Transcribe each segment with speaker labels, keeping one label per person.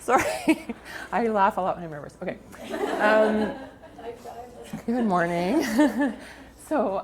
Speaker 1: Sorry, I laugh a lot when I'm nervous. Okay. Good morning. So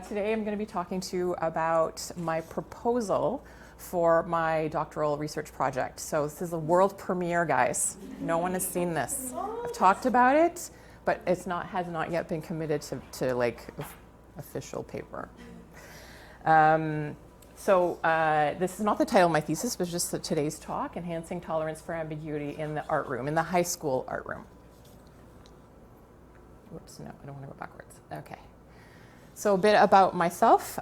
Speaker 1: today I'm going to be talking to you about my proposal for my doctoral research project. So this is a world premiere, guys. No one has seen this. I've talked about it, but has not yet been committed to like official paper. So this is not the title of my thesis, but just today's talk, Enhancing Tolerance for Ambiguity in the Art Room, in the high school art room. Whoops, no, I don't want to go backwards. Okay. So a bit about myself.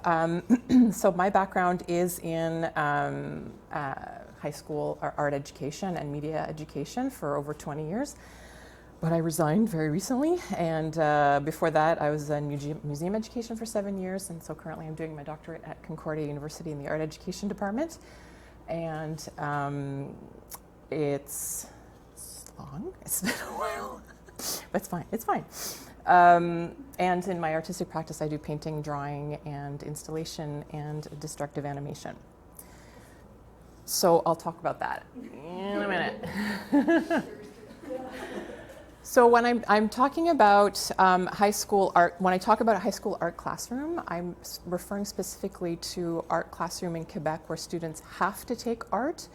Speaker 1: So my background is in high school art education and media education for over 20 years. But I resigned very recently, and before that I was in museum education for 7 years, and so currently I'm doing my doctorate at Concordia University in the art education department. And it's long, it's been a while, but it's fine. And in my artistic practice I do painting, drawing, and installation, and destructive animation. So I'll talk about that in a minute. So when I'm talking about high school art, when I talk about a high school art classroom, I'm referring specifically to art classroom in Quebec where students have to take art.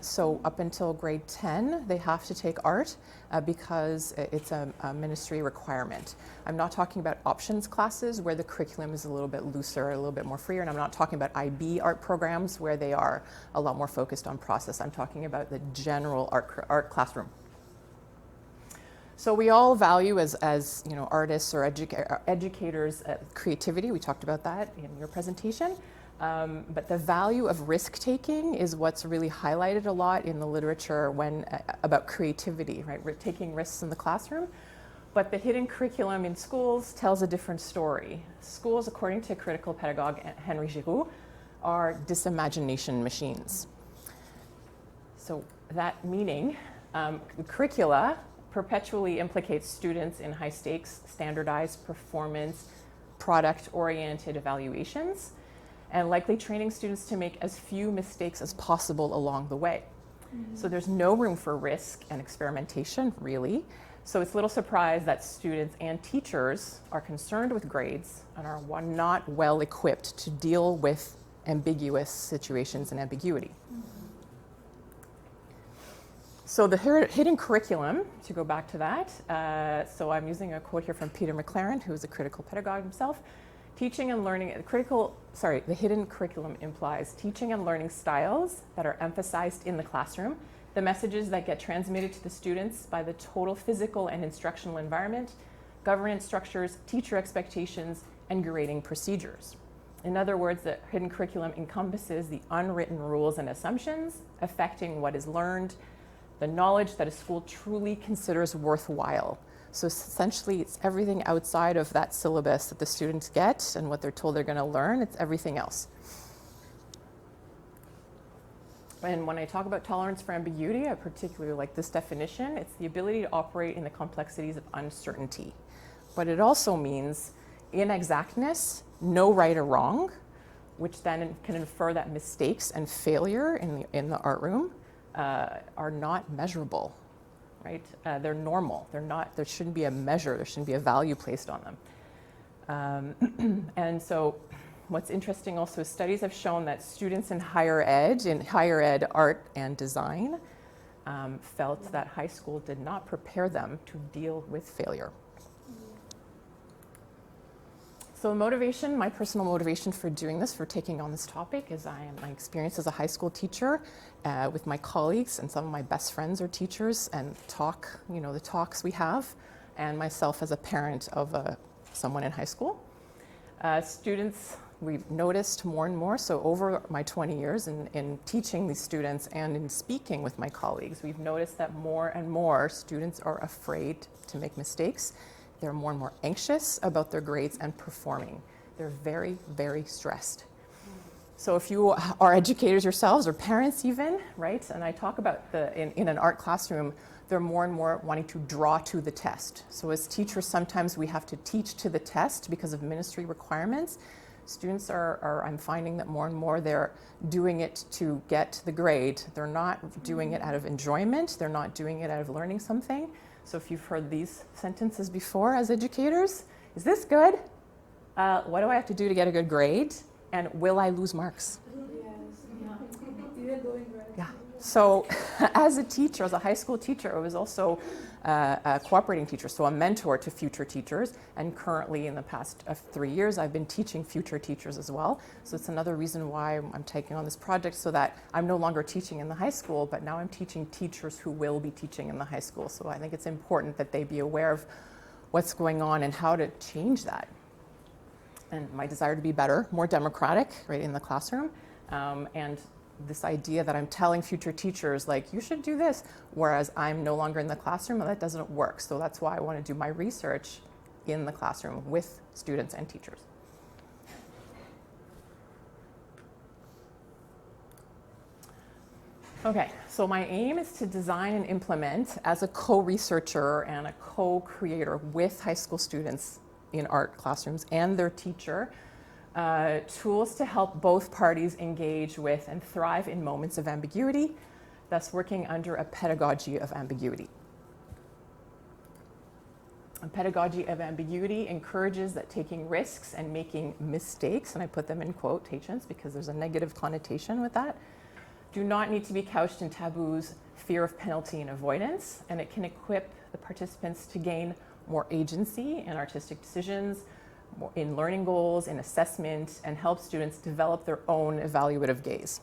Speaker 1: So up until grade 10, they have to take art because it's a ministry requirement. I'm not talking about options classes where the curriculum is a little bit looser, a little bit more freer, and I'm not talking about IB art programs where they are a lot more focused on process. I'm talking about the general art classroom. So we all value as you know, artists or educators creativity. We talked about that in your presentation. But the value of risk-taking is what's really highlighted a lot in the literature when about creativity, right? We're taking risks in the classroom. But the hidden curriculum in schools tells a different story. Schools, according to critical pedagogue Henry Giroux, are disimagination machines. So that meaning, the curricula perpetually implicates students in high-stakes, standardized performance, product-oriented evaluations, and likely training students to make as few mistakes as possible along the way. Mm-hmm. So there's no room for risk and experimentation, really. So it's little surprise that students and teachers are concerned with grades and are not well equipped to deal with ambiguous situations and ambiguity. Mm-hmm. So the hidden curriculum, to go back to that, so I'm using a quote here from Peter McLaren, who is a critical pedagogue himself. Teaching and learning, the hidden curriculum implies teaching and learning styles that are emphasized in the classroom, the messages that get transmitted to the students by the total physical and instructional environment, governance structures, teacher expectations, and grading procedures. In other words, the hidden curriculum encompasses the unwritten rules and assumptions affecting what is learned, the knowledge that a school truly considers worthwhile. So essentially, it's everything outside of that syllabus that the students get and what they're told they're going to learn. It's everything else. And when I talk about tolerance for ambiguity, I particularly like this definition. It's the ability to operate in the complexities of uncertainty. But it also means inexactness, no right or wrong, which then can infer that mistakes and failure in the art room are not measurable, right? They're normal. They're not. There shouldn't be a measure. There shouldn't be a value placed on them. And so, what's interesting also is studies have shown that students in higher ed art and design, felt that high school did not prepare them to deal with failure. So motivation, my personal motivation for doing this, for taking on this topic, is my experience as a high school teacher with my colleagues, and some of my best friends are teachers, and the talks we have, and myself as a parent of someone in high school. Students, we've noticed more and more, so over my 20 years in teaching these students and in speaking with my colleagues, we've noticed that more and more students are afraid to make mistakes. They're more and more anxious about their grades and performing. They're very, very stressed. So if you are educators yourselves, or parents even, right? And I talk about in an art classroom, they're more and more wanting to draw to the test. So as teachers, sometimes we have to teach to the test because of ministry requirements. Students I'm finding that more and more they're doing it to get the grade. They're not doing it out of enjoyment. They're not doing it out of learning something. So if you've heard these sentences before as educators, is this good? What do I have to do to get a good grade? And will I lose marks? Yeah. So as a teacher, as a high school teacher, I was also a cooperating teacher, so a mentor to future teachers. And currently in the past 3 years, I've been teaching future teachers as well. So it's another reason why I'm taking on this project, so that I'm no longer teaching in the high school, but now I'm teaching teachers who will be teaching in the high school. So I think it's important that they be aware of what's going on and how to change that. And my desire to be better, more democratic, right, in the classroom. And this idea that I'm telling future teachers, like, you should do this, whereas I'm no longer in the classroom, and that doesn't work. So that's why I want to do my research in the classroom with students and teachers. Okay, so my aim is to design and implement as a co-researcher and a co-creator with high school students in art classrooms and their teacher, tools to help both parties engage with and thrive in moments of ambiguity, thus working under a pedagogy of ambiguity. A pedagogy of ambiguity encourages that taking risks and making mistakes, and I put them in quotations because there's a negative connotation with that, do not need to be couched in taboos, fear of penalty, and avoidance, and it can equip the participants to gain more agency in artistic decisions, in learning goals, in assessment, and help students develop their own evaluative gaze.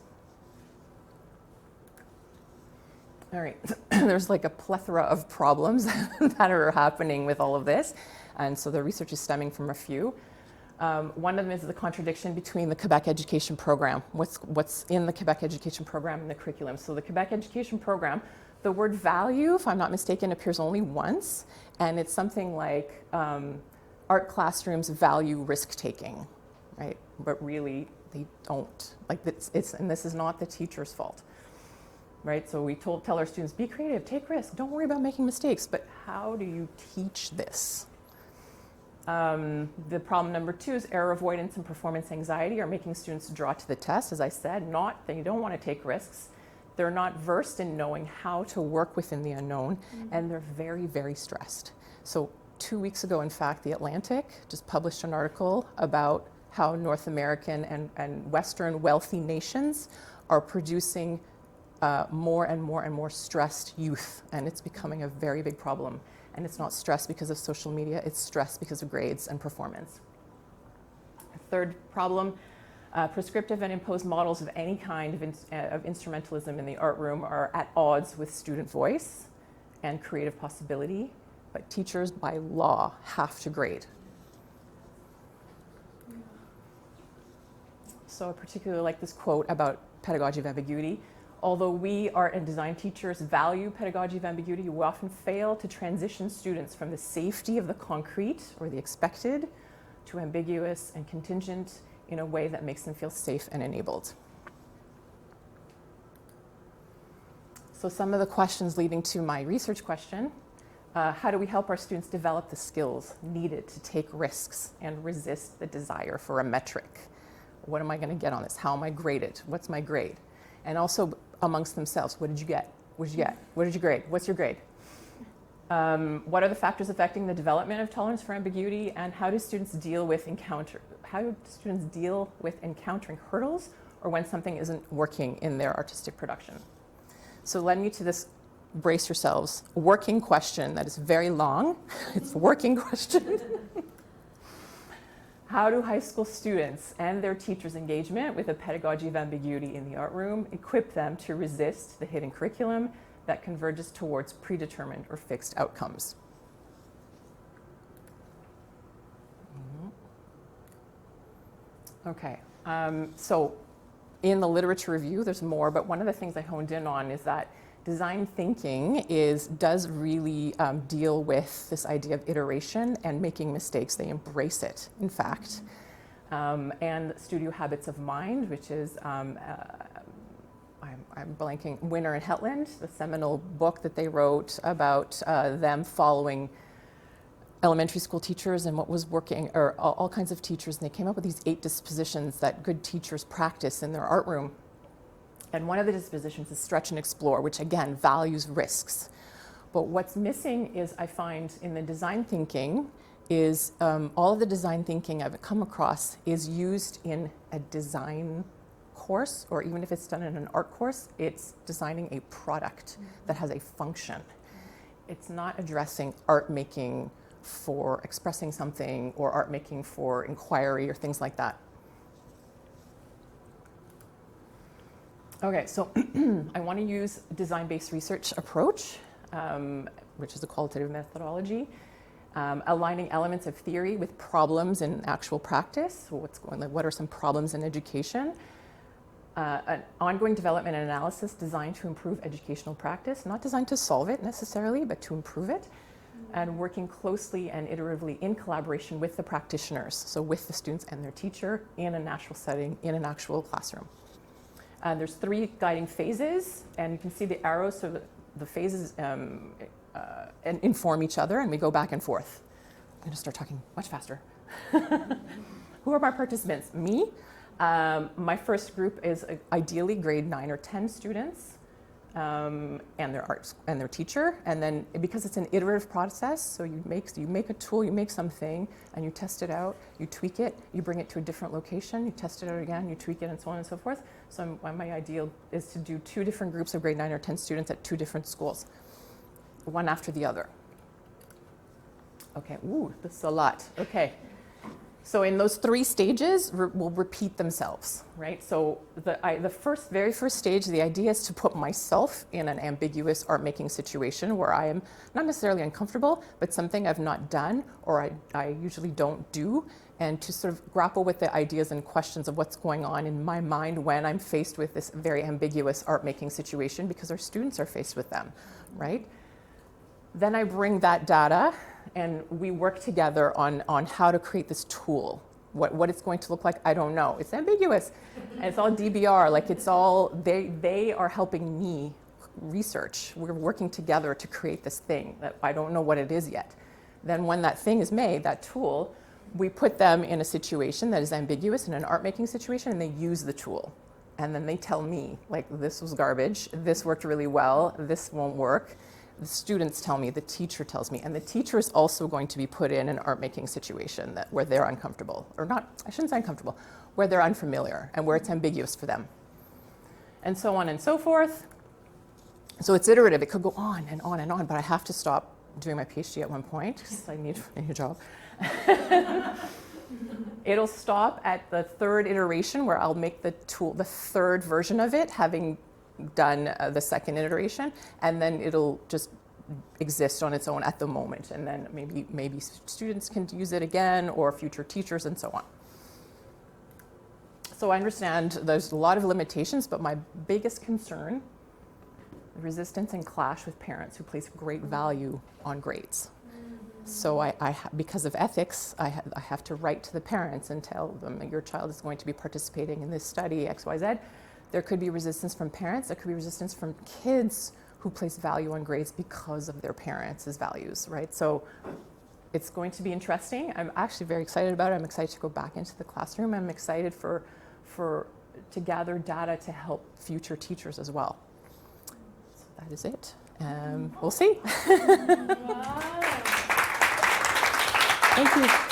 Speaker 1: All right, there's like a plethora of problems that are happening with all of this, and so the research is stemming from a few. One of them is the contradiction between the Quebec education program, what's in the Quebec education program and the curriculum. So the Quebec education program, the word value, if I'm not mistaken, appears only once, and it's something like art classrooms value risk-taking, right? But really, they don't. Like, and this is not the teacher's fault, right? So we tell our students, be creative, take risks, don't worry about making mistakes, but how do you teach this? The problem number 2 is error avoidance and performance anxiety are making students draw to the test, as I said, not that you don't want to take risks. They're not versed in knowing how to work within the unknown, and they're very, very stressed. So 2 weeks ago, in fact, The Atlantic just published an article about how North American and Western wealthy nations are producing more and more and more stressed youth, and it's becoming a very big problem. And it's not stress because of social media, it's stress because of grades and performance. A third problem, prescriptive and imposed models of any kind of instrumentalism in the art room are at odds with student voice and creative possibility, but teachers by law have to grade. So I particularly like this quote about pedagogy of ambiguity. Although we art and design teachers value pedagogy of ambiguity, we often fail to transition students from the safety of the concrete or the expected to ambiguous and contingent in a way that makes them feel safe and enabled. So some of the questions leading to my research question, how do we help our students develop the skills needed to take risks and resist the desire for a metric? What am I going to get on this? How am I graded? What's my grade? And also amongst themselves, what did you get? What did you get? What did you grade? What's your grade? What are the factors affecting the development of tolerance for ambiguity, and how do students deal with encountering hurdles or when something isn't working in their artistic production? So led me to this, brace yourselves, working question that is very long. It's a working question. How do high school students and their teachers' engagement with a pedagogy of ambiguity in the art room equip them to resist the hidden curriculum that converges towards predetermined or fixed outcomes? Okay, so in the literature review, there's more, but one of the things I honed in on is that design thinking does really deal with this idea of iteration and making mistakes. They embrace it, in fact. And Studio Habits of Mind, which is, I'm blanking, Winner and Hetland, the seminal book that they wrote about them following elementary school teachers and what was working, or all kinds of teachers, and they came up with these 8 dispositions that good teachers practice in their art room. And one of the dispositions is stretch and explore, which again values risks. But what's missing is, I find, in the design thinking, is all of the design thinking I've come across is used in a design course, or even if it's done in an art course, it's designing a product that has a function. It's not addressing art making for expressing something, or art making for inquiry, or things like that. Okay, so I want to use a design-based research approach, which is a qualitative methodology, aligning elements of theory with problems in actual practice. So what are some problems in education? An ongoing development and analysis designed to improve educational practice, not designed to solve it necessarily, but to improve it, and working closely and iteratively in collaboration with the practitioners, so with the students and their teacher in a natural setting, in an actual classroom. There's 3 guiding phases, and you can see the arrows, so the phases inform each other, and we go back and forth. I'm going to start talking much faster. Who are my participants? Me. My first group is ideally grade 9 or 10 students, and their teacher. And then, because it's an iterative process, so you make a tool, you make something, and you test it out, you tweak it, you bring it to a different location, you test it out again, you tweak it, and so on and so forth. So my ideal is to do 2 different groups of grade 9 or 10 students at 2 different schools, one after the other. Okay, ooh, this is a lot. Okay. So in those 3 stages will repeat themselves, right? So the very first stage, the idea is to put myself in an ambiguous art-making situation where I am not necessarily uncomfortable, but something I've not done, or I usually don't do, and to sort of grapple with the ideas and questions of what's going on in my mind when I'm faced with this very ambiguous art-making situation, because our students are faced with them, right? Then I bring that data, and we work together on how to create this tool. What it's going to look like, I don't know. It's ambiguous, and it's all DBR. Like, it's all, they are helping me research. We're working together to create this thing that I don't know what it is yet. Then when that thing is made, that tool, we put them in a situation that is ambiguous, in an art-making situation, and they use the tool. And then they tell me, like, this was garbage, this worked really well, this won't work. The students tell me, the teacher tells me, and the teacher is also going to be put in an art-making situation where they're uncomfortable, or not, I shouldn't say uncomfortable, where they're unfamiliar and where it's ambiguous for them. And so on and so forth. So it's iterative. It could go on and on and on, but I have to stop doing my PhD at one point because I need a job. It'll stop at the 3rd iteration, where I'll make the tool, the 3rd version of it, having done the 2nd iteration, and then it'll just exist on its own at the moment, and then maybe students can use it again, or future teachers, and so on. So I understand there's a lot of limitations, but my biggest concern, resistance and clash with parents who place great value on grades. So because of ethics, I have to write to the parents and tell them, your child is going to be participating in this study, XYZ. There could be resistance from parents. There could be resistance from kids who place value on grades because of their parents' values, right? So it's going to be interesting. I'm actually very excited about it. I'm excited to go back into the classroom. I'm excited to gather data to help future teachers as well. So that is it. We'll see. Wow. Thank you.